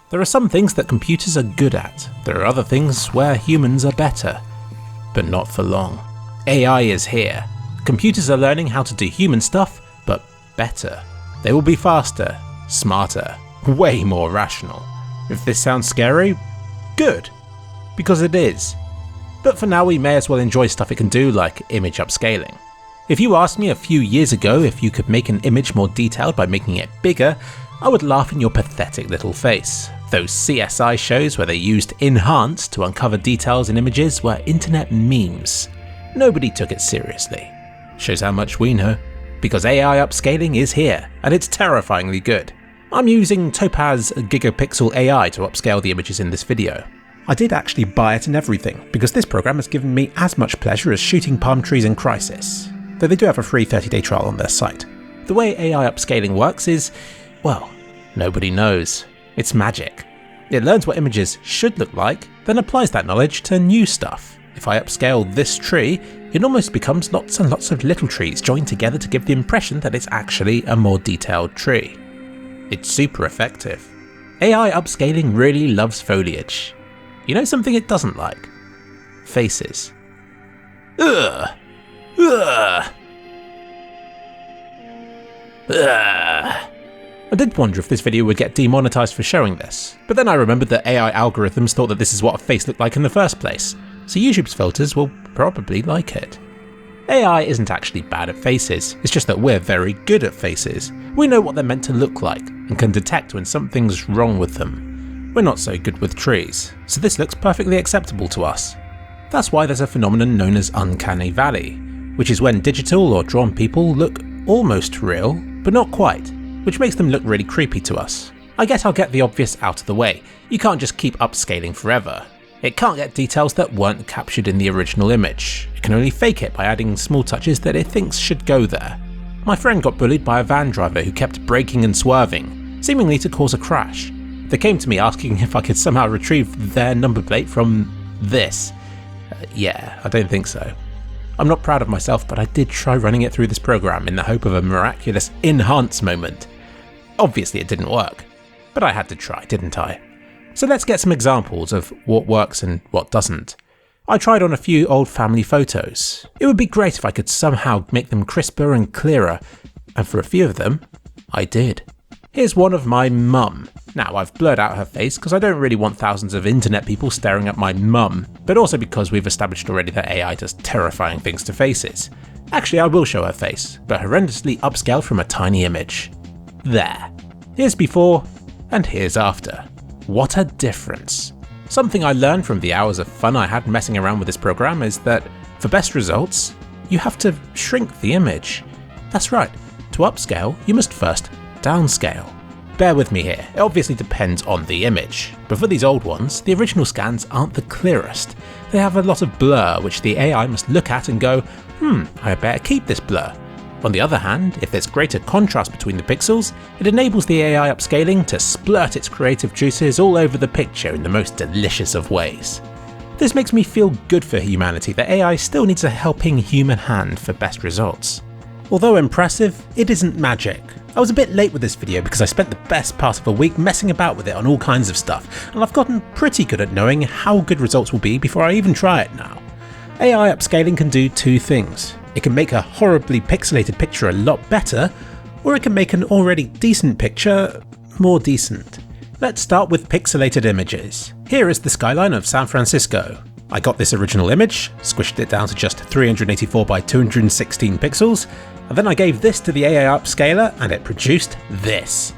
There are some things that computers are good at. There are other things where humans are better. But not for long. AI is here. Computers are learning how to do human stuff, but better. They will be faster, smarter, way more rational. If this sounds scary, good. Because it is. But for now we may as well enjoy stuff it can do, like image upscaling. If you asked me a few years ago if you could make an image more detailed by making it bigger, I would laugh in your pathetic little face. Those CSI shows where they used enhance to uncover details in images were internet memes. Nobody took it seriously. Shows how much we know. Because AI upscaling is here, and it's terrifyingly good. I'm using Topaz Gigapixel AI to upscale the images in this video. I did actually buy it and everything, because this program has given me as much pleasure as shooting palm trees in Crisis. Though they do have a free 30-day trial on their site. The way AI upscaling works is, well, nobody knows. It's magic. It learns what images should look like, then applies that knowledge to new stuff. If I upscale this tree, it almost becomes lots and lots of little trees joined together to give the impression that it's actually a more detailed tree. It's super effective. AI upscaling really loves foliage. You know something it doesn't like? Faces. Ugh. Ugh. Ugh. I did wonder if this video would get demonetized for showing this, but then I remembered that AI algorithms thought that this is what a face looked like in the first place, so YouTube's filters will probably like it. AI isn't actually bad at faces, it's just that we're very good at faces. We know what they're meant to look like, and can detect when something's wrong with them. We're not so good with trees, so this looks perfectly acceptable to us. That's why there's a phenomenon known as uncanny valley, which is when digital or drawn people look almost real, but not quite, which makes them look really creepy to us. I guess I'll get the obvious out of the way. You can't just keep upscaling forever. It can't get details that weren't captured in the original image. It can only fake it by adding small touches that it thinks should go there. My friend got bullied by a van driver who kept braking and swerving, seemingly to cause a crash. They came to me asking if I could somehow retrieve their number plate from this. Yeah, I don't think so. I'm not proud of myself, but I did try running it through this program in the hope of a miraculous enhance moment. Obviously it didn't work, but I had to try, didn't I? So let's get some examples of what works and what doesn't. I tried on a few old family photos. It would be great if I could somehow make them crisper and clearer, and for a few of them, I did. Here's one of my mum. Now, I've blurred out her face because I don't really want thousands of internet people staring at my mum, but also because we've established already that AI does terrifying things to faces. Actually, I will show her face, but horrendously upscaled from a tiny image. There. Here's before, and here's after. What a difference. Something I learned from the hours of fun I had messing around with this program is that, for best results, you have to shrink the image. That's right, to upscale, you must first downscale. Bear with me here, it obviously depends on the image, but for these old ones, the original scans aren't the clearest. They have a lot of blur which the AI must look at and go, I better keep this blur. On the other hand, if there's greater contrast between the pixels, it enables the AI upscaling to splurt its creative juices all over the picture in the most delicious of ways. This makes me feel good for humanity that AI still needs a helping human hand for best results. Although impressive, it isn't magic. I was a bit late with this video because I spent the best part of a week messing about with it on all kinds of stuff, and I've gotten pretty good at knowing how good results will be before I even try it now. AI upscaling can do two things. It can make a horribly pixelated picture a lot better, or it can make an already decent picture more decent. Let's start with pixelated images. Here is the skyline of San Francisco. I got this original image, squished it down to just 384 by 216 pixels, and then I gave this to the AI upscaler and it produced this.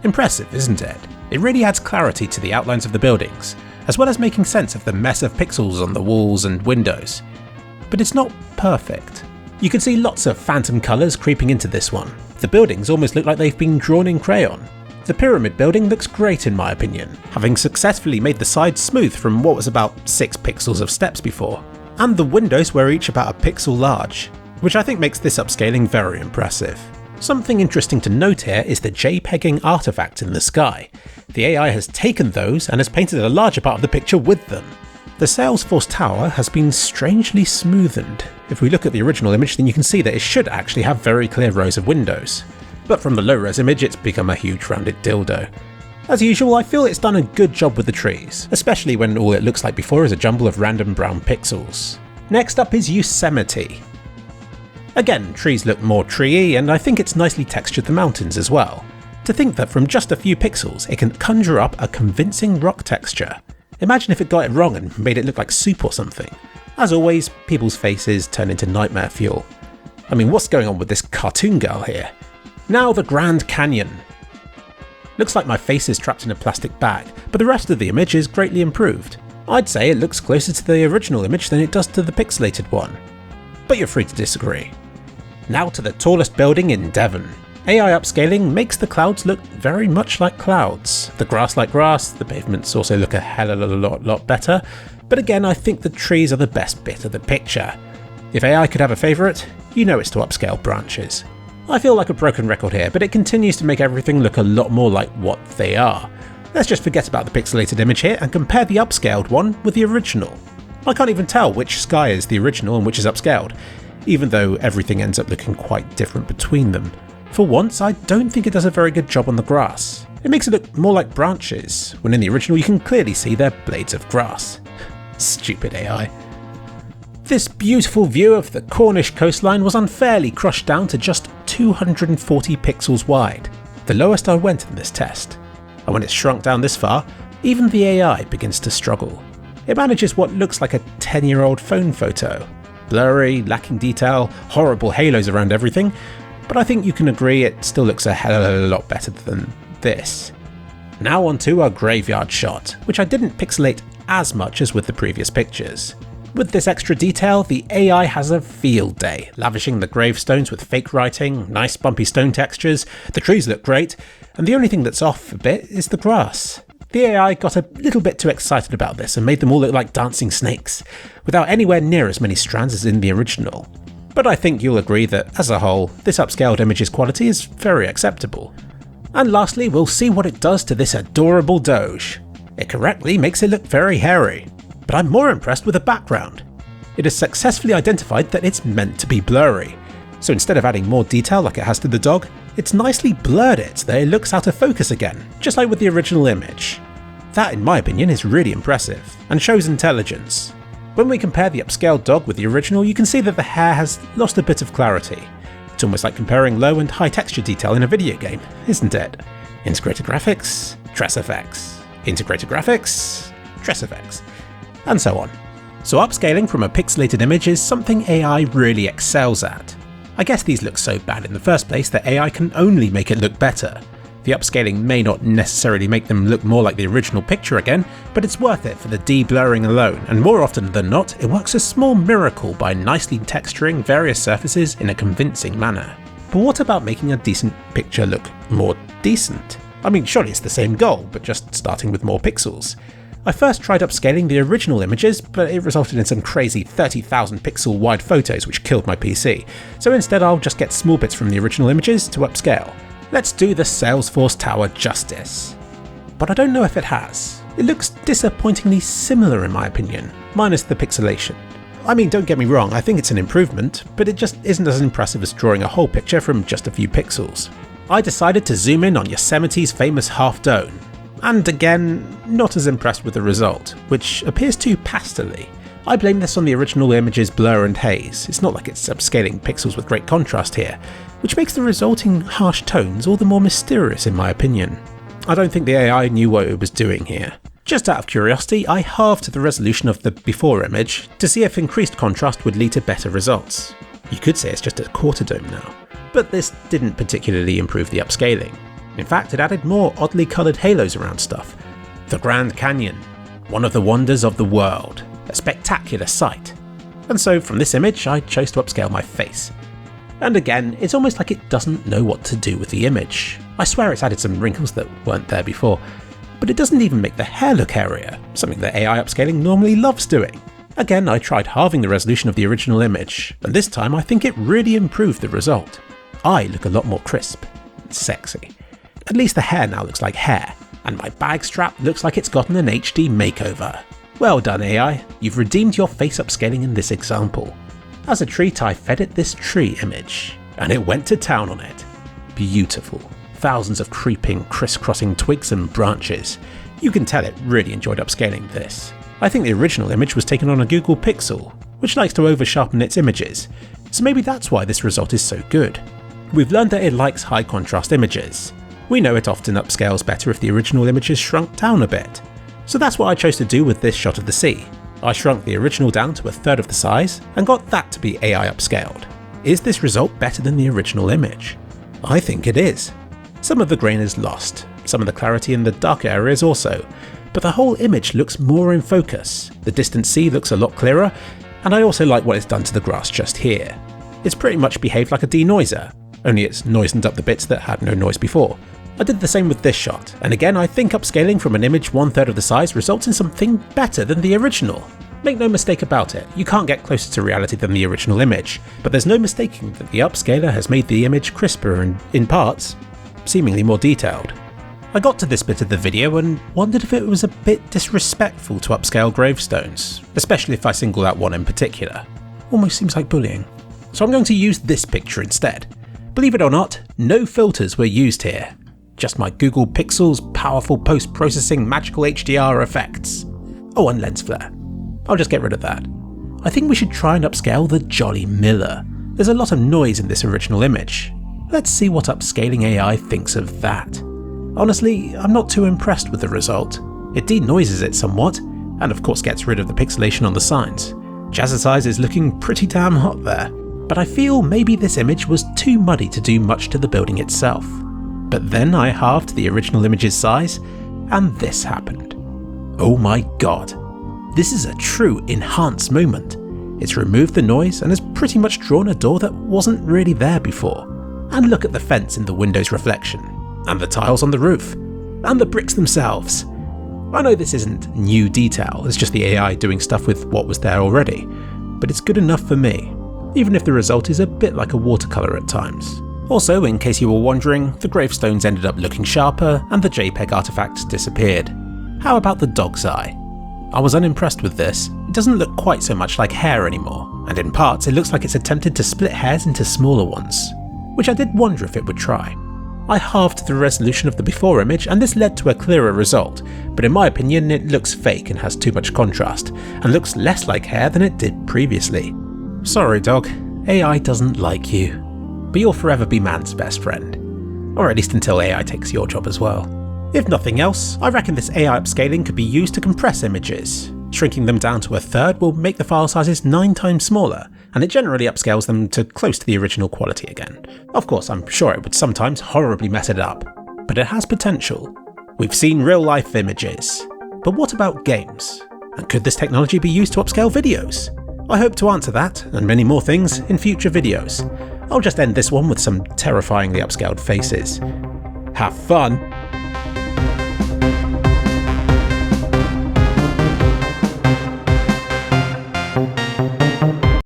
Impressive, isn't it? It really adds clarity to the outlines of the buildings, as well as making sense of the mess of pixels on the walls and windows. But it's not perfect. You can see lots of phantom colours creeping into this one. The buildings almost look like they've been drawn in crayon. The pyramid building looks great in my opinion, having successfully made the sides smooth from what was about 6 pixels of steps before. And the windows were each about a pixel large, which I think makes this upscaling very impressive. Something interesting to note here is the JPEGing artifact in the sky. The AI has taken those and has painted a larger part of the picture with them. The Salesforce Tower has been strangely smoothened. If we look at the original image, then you can see that it should actually have very clear rows of windows. But from the low-res image, it's become a huge rounded dildo. As usual, I feel it's done a good job with the trees, especially when all it looks like before is a jumble of random brown pixels. Next up is Yosemite. Again, trees look more tree-y, and I think it's nicely textured the mountains as well. To think that from just a few pixels, it can conjure up a convincing rock texture. Imagine if it got it wrong and made it look like soup or something. As always, people's faces turn into nightmare fuel. I mean, what's going on with this cartoon girl here? Now the Grand Canyon. Looks like my face is trapped in a plastic bag, but the rest of the image is greatly improved. I'd say it looks closer to the original image than it does to the pixelated one. But you're free to disagree. Now to the tallest building in Devon. AI upscaling makes the clouds look very much like clouds. The grass like grass, the pavements also look a hell of a lot better, but again I think the trees are the best bit of the picture. If AI could have a favourite, you know it's to upscale branches. I feel like a broken record here, but it continues to make everything look a lot more like what they are. Let's just forget about the pixelated image here and compare the upscaled one with the original. I can't even tell which sky is the original and which is upscaled, even though everything ends up looking quite different between them. For once, I don't think it does a very good job on the grass. It makes it look more like branches, when in the original you can clearly see they're blades of grass. Stupid AI. This beautiful view of the Cornish coastline was unfairly crushed down to just 240 pixels wide, the lowest I went in this test. And when it's shrunk down this far, even the AI begins to struggle. It manages what looks like a 10-year-old phone photo. Blurry, lacking detail, horrible halos around everything, but I think you can agree it still looks a hell of a lot better than this. Now onto our graveyard shot, which I didn't pixelate as much as with the previous pictures. With this extra detail, the AI has a field day, lavishing the gravestones with fake writing, nice bumpy stone textures, the trees look great, and the only thing that's off a bit is the grass. The AI got a little bit too excited about this and made them all look like dancing snakes, without anywhere near as many strands as in the original. But I think you'll agree that, as a whole, this upscaled image's quality is very acceptable. And lastly, we'll see what it does to this adorable Doge. It correctly makes it look very hairy, but I'm more impressed with the background. It has successfully identified that it's meant to be blurry, so instead of adding more detail like it has to the dog, it's nicely blurred it so that it looks out of focus again, just like with the original image. That, in my opinion, is really impressive, and shows intelligence. When we compare the upscaled dog with the original, you can see that the hair has lost a bit of clarity. It's almost like comparing low and high texture detail in a video game, isn't it? Integrated graphics, Tress effects. Integrated graphics, Tress effects. And so on. So upscaling from a pixelated image is something AI really excels at. I guess these look so bad in the first place that AI can only make it look better. The upscaling may not necessarily make them look more like the original picture again, but it's worth it for the de-blurring alone, and more often than not, it works a small miracle by nicely texturing various surfaces in a convincing manner. But what about making a decent picture look more decent? I mean, surely it's the same goal, but just starting with more pixels. I first tried upscaling the original images, but it resulted in some crazy 30,000 pixel wide photos which killed my PC, so instead I'll just get small bits from the original images to upscale. Let's do the Salesforce Tower justice. But I don't know if it has. It looks disappointingly similar in my opinion, minus the pixelation. I mean, don't get me wrong, I think it's an improvement, but it just isn't as impressive as drawing a whole picture from just a few pixels. I decided to zoom in on Yosemite's famous half dome, and again, not as impressed with the result, which appears too pastely. I blame this on the original image's blur and haze. It's not like it's upscaling pixels with great contrast here, which makes the resulting harsh tones all the more mysterious in my opinion. I don't think the AI knew what it was doing here. Just out of curiosity, I halved the resolution of the before image to see if increased contrast would lead to better results. You could say it's just a quarter dome now, but this didn't particularly improve the upscaling. In fact, it added more oddly coloured halos around stuff. The Grand Canyon, one of the wonders of the world, a spectacular sight. And so from this image, I chose to upscale my face. And again, it's almost like it doesn't know what to do with the image. I swear it's added some wrinkles that weren't there before, but it doesn't even make the hair look hairier, something that AI upscaling normally loves doing. Again, I tried halving the resolution of the original image, and this time I think it really improved the result. I look a lot more crisp and sexy. At least the hair now looks like hair, and my bag strap looks like it's gotten an HD makeover. Well done AI, you've redeemed your face upscaling in this example. As a treat, I fed it this tree image, and it went to town on it. Beautiful. thousands of creeping, crisscrossing twigs and branches. You can tell it really enjoyed upscaling this. I think the original image was taken on a Google Pixel, which likes to over-sharpen its images, so maybe that's why this result is so good. We've learned that it likes high contrast images. We know it often upscales better if the original image is shrunk down a bit. So that's what I chose to do with this shot of the sea. I shrunk the original down to a third of the size and got that to be AI upscaled. Is this result better than the original image? I think it is. Some of the grain is lost, some of the clarity in the darker areas also, but the whole image looks more in focus, the distant sea looks a lot clearer, and I also like what it's done to the grass just here. It's pretty much behaved like a denoiser, only it's noisened up the bits that had no noise before. I did the same with this shot, and again I think upscaling from an image 1/3 of the size results in something better than the original. Make no mistake about it, you can't get closer to reality than the original image, but there's no mistaking that the upscaler has made the image crisper and, in parts, seemingly more detailed. I got to this bit of the video and wondered if it was a bit disrespectful to upscale gravestones, especially if I single out one in particular. Almost seems like bullying. So I'm going to use this picture instead. Believe it or not, no filters were used here. Just my Google Pixel's powerful post-processing magical HDR effects. Oh, and lens flare. I'll just get rid of that. I think we should try and upscale the Jolly Miller. There's a lot of noise in this original image. Let's see what upscaling AI thinks of that. Honestly, I'm not too impressed with the result. It denoises it somewhat, and of course gets rid of the pixelation on the signs. Jazzercise is looking pretty damn hot there, but I feel maybe this image was too muddy to do much to the building itself. But then I halved the original image's size, and this happened. Oh my god. This is a true enhanced moment. It's removed the noise and has pretty much drawn a door that wasn't really there before. And look at the fence in the window's reflection, and the tiles on the roof, and the bricks themselves. I know this isn't new detail, it's just the AI doing stuff with what was there already, but it's good enough for me, even if the result is a bit like a watercolour at times. Also, in case you were wondering, the gravestones ended up looking sharper and the JPEG artifact disappeared. How about the dog's eye? I was unimpressed with this. It doesn't look quite so much like hair anymore, and in parts it looks like it's attempted to split hairs into smaller ones, which I did wonder if it would try. I halved the resolution of the before image and this led to a clearer result, but in my opinion it looks fake and has too much contrast, and looks less like hair than it did previously. Sorry dog, AI doesn't like you, but you'll forever be man's best friend. Or at least until AI takes your job as well. If nothing else, I reckon this AI upscaling could be used to compress images. Shrinking them down to a third will make the file sizes 9 times smaller, and it generally upscales them to close to the original quality again. Of course, I'm sure it would sometimes horribly mess it up, but it has potential. We've seen real-life images, but what about games? And could this technology be used to upscale videos? I hope to answer that, and many more things, in future videos. I'll just end this one with some terrifyingly upscaled faces. Have fun!